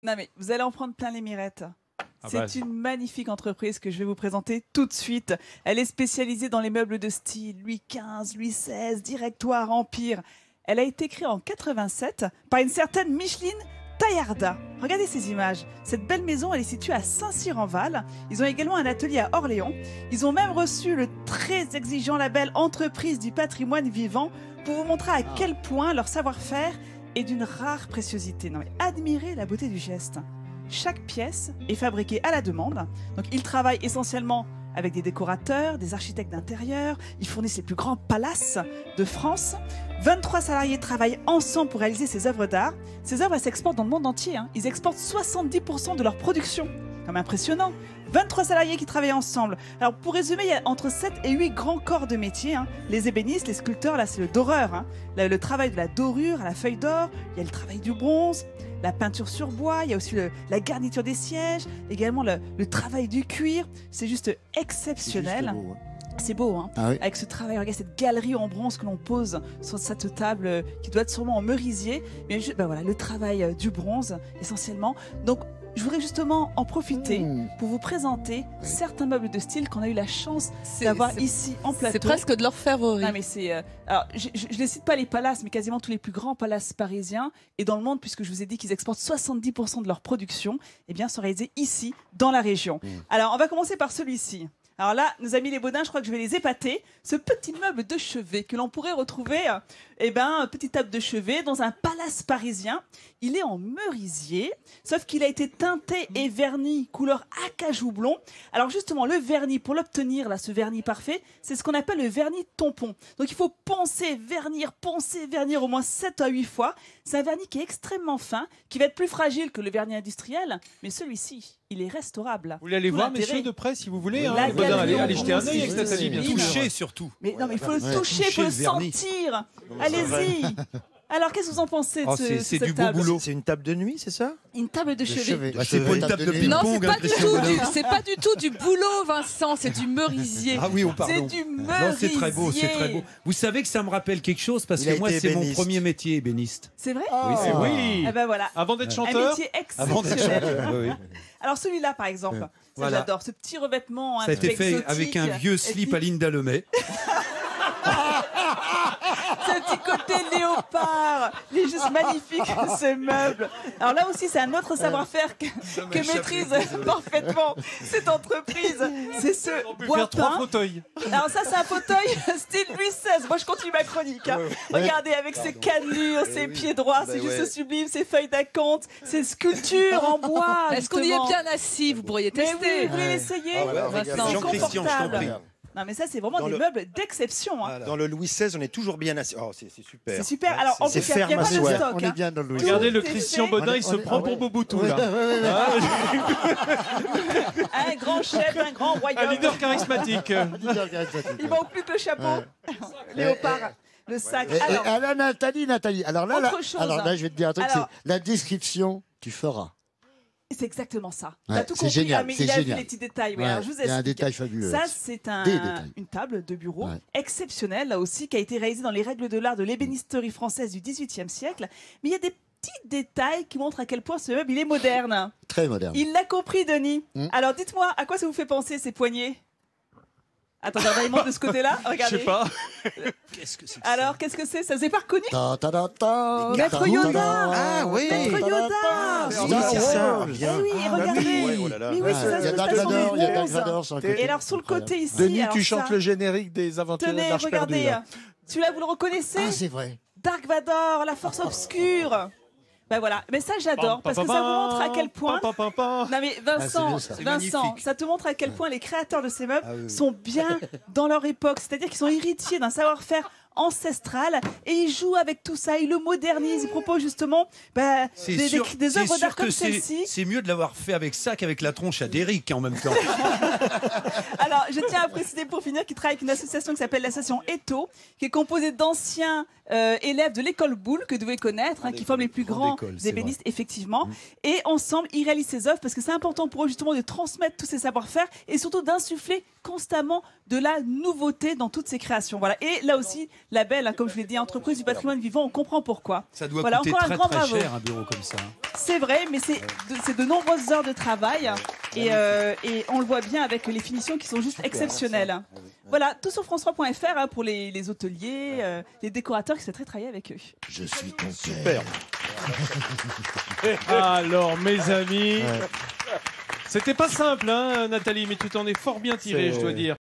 Non mais vous allez en prendre plein les mirettes. C'est une magnifique entreprise que je vais vous présenter tout de suite. Elle est spécialisée dans les meubles de style Louis XV, Louis XVI, Directoire, Empire. Elle a été créée en 87 par une certaine Micheline Taillarda. Regardez ces images. Cette belle maison, elle est située à Saint-Cyr-en-Val. Ils ont également un atelier à Orléans. Ils ont même reçu le très exigeant label Entreprise du patrimoine vivant pour vous montrer à quel point leur savoir-faire est d'une rare préciosité. Non mais admirez la beauté du geste. Chaque pièce est fabriquée à la demande. Donc ils travaillent essentiellement avec des décorateurs, des architectes d'intérieur. Ils fournissent les plus grands palaces de France. 23 salariés travaillent ensemble pour réaliser ces œuvres d'art. Ces œuvres, elles s'exportent dans le monde entier. Ils exportent 70% de leur production. Comme impressionnant. 23 salariés qui travaillent ensemble. Alors pour résumer, il y a entre 7 et 8 grands corps de métier. Les ébénistes, les sculpteurs, là c'est le doreur. Le travail de la dorure à la feuille d'or. Il y a le travail du bronze, la peinture sur bois. Il y a aussi la garniture des sièges. Également le travail du cuir. C'est juste exceptionnel. C'est beau, Ah oui. Avec ce travail, regardez cette galerie en bronze que l'on pose sur cette table qui doit être sûrement en merisier. Mais voilà, le travail du bronze essentiellement. Donc je voudrais justement en profiter pour vous présenter certains meubles de style qu'on a eu la chance d'avoir ici en plateau. C'est presque de l'orfèvrerie. Non mais c'est, alors je ne cite pas les palaces, mais quasiment tous les plus grands palaces parisiens et dans le monde, puisque je vous ai dit qu'ils exportent 70% de leur production, eh bien, sont réalisés ici, dans la région. Alors on va commencer par celui-ci. Alors là, nos amis les Baudins, je crois que je vais les épater. Ce petit meuble de chevet que l'on pourrait retrouver, petite table de chevet dans un palace parisien. Il est en merisier, sauf qu'il a été teinté et verni couleur acajou blond. Alors justement, le vernis, pour l'obtenir, là, ce vernis parfait, c'est ce qu'on appelle le vernis tampon. Donc il faut poncer, vernir au moins 7 à 8 fois. C'est un vernis qui est extrêmement fin, qui va être plus fragile que le vernis industriel, mais celui-ci, il est restaurable. Vous voulez aller voir, messieurs, de près, si vous voulez. Allez jeter un œil avec Nathalie, bien sûr. Toucher surtout. Mais non, mais il faut le toucher, il faut le sentir. Allez-y. Alors, qu'est-ce que vous en pensez de c'est du cette beau table? boulot. C'est une table de nuit, c'est ça? Une table de chevet. C'est pas une table de Non, ping-pong. c'est pas du tout du boulot, Vincent, c'est du merisier. Ah oui, pardon. C'est du merisier. Non, c'est très beau, c'est très beau. Vous savez que ça me rappelle quelque chose parce que moi, c'est mon premier métier, ébéniste. C'est vrai? Oui, c'est vrai. Oui. Eh ben voilà. Avant d'être Un chanteur. métier Avant d'être exceptionnel. chanteur, oui. Alors celui-là, par exemple, ça Voilà. j'adore. Ce petit revêtement. Ça a été fait avec un vieux slip à Linda Lemay. Ce petit côté léopard, il est juste magnifique ce meuble. Alors là aussi, c'est un autre savoir-faire que maîtrise parfaitement cette entreprise. C'est ce On peut bois faire 3 peint. fauteuils. Alors ça, c'est un fauteuil style Louis XVI. Moi, je continue ma chronique. Regardez, avec ses cannelures, ses pieds droits, c'est juste sublime. Ses feuilles d'acanthe, ses sculptures en bois. Est-ce qu'on y est bien assis? Vous pourriez Mais tester. oui, vous voulez l'essayer? C'est Jean-Christian, je t'en prie. confortable. Non mais ça c'est vraiment des meubles d'exception. Dans le Louis XVI, on est toujours bien assis. Oh, c'est super. C'est super. Alors en C'est plus il y a ferme pas à de souhait. stock. On est bien dans le Louis. Regardez le Tout est Christian fait. Bodin, il se prend pour Mobutu, là. Un grand chef, un grand Un royaume. leader charismatique. Il manque plus que le chapeau. Léopard, le sac. Alors, Alors Nathalie, alors là, Autre chose. alors là, je vais te dire un truc, Alors- c'est la description, tu feras. c'est exactement ça. Ouais, T'as tout c'est compris. génial, Ah, mais c'est il a vu génial. les petits détails. Oui, Ouais, alors, je vous il y a un explique. détail fabuleux. Ça, c'est Des détails. une table de bureau Ouais. exceptionnelle, là aussi, qui a été réalisée dans les règles de l'art de l'ébénisterie française du XVIIIe siècle. Mais il y a des petits détails qui montrent à quel point ce meuble il est moderne. Très moderne. Il l'a compris, Denis. Alors, dites-moi, à quoi ça vous fait penser ces poignées? Attendez, il monte de ce côté-là. Je Regardez. sais pas. Qu'est-ce que c'est? Alors, qu'est-ce que c'est? Ça vous est pas reconnu? Ta, ta, ta, ta, Maître ta, Yoda. ta, Ah oui. Maître Yoda. Oui, c'est ça. Eh Bien. oui, regardez. Ouais, oh là là. Mais oui, Ouais, c'est ça, il y a c'est Dark ça, sur Vador, les il y a Dark bronzes. Vador sur le côté. Et alors, sur le côté ici. Denis, alors tu ça- chantes le générique des Aventuriers de Tenez, l'Arche perdue. regardez. là. Celui-là, vous le reconnaissez? Ah, c'est vrai. Dark Vador, la force obscure. Ben voilà, mais ça j'adore parce que ça vous montre à quel point. Non mais Vincent, c'est beau, ça. Vincent, ça te montre à quel point les créateurs de ces meubles sont bien dans leur époque, c'est-à-dire qu'ils sont héritiers d'un savoir-faire ancestral et ils jouent avec tout ça, ils le modernisent, ils proposent justement des œuvres d'art comme celle-ci. C'est mieux de l'avoir fait avec ça qu'avec la tronche à Derrick en même temps. Alors, je tiens à préciser pour finir qu'il travaille avec une association qui s'appelle l'association Eto, qui est composée d'anciens élèves de l'école Boulle, que vous devez connaître, qui forment les plus grands ébénistes, effectivement. Et ensemble, ils réalisent ces œuvres parce que c'est important pour eux, justement, de transmettre tous ces savoir-faire et surtout d'insuffler constamment de la nouveauté dans toutes ses créations. Voilà. Et là aussi, la belle, hein, comme je l'ai dit, entreprise du patrimoine vivant, on comprend pourquoi. Ça doit voilà, coûter encore très, un grand très bravo. cher un bureau comme ça. C'est vrai, mais c'est de nombreuses heures de travail et on le voit bien avec les finitions qui sont juste exceptionnelles. Voilà, tout sur France3.fr hein, pour les hôteliers, les décorateurs qui savent très travailler avec eux. Je suis ton Super. Alors, mes amis, c'était pas simple, hein, Nathalie, mais tu t'en es fort bien tiré, je dois dire.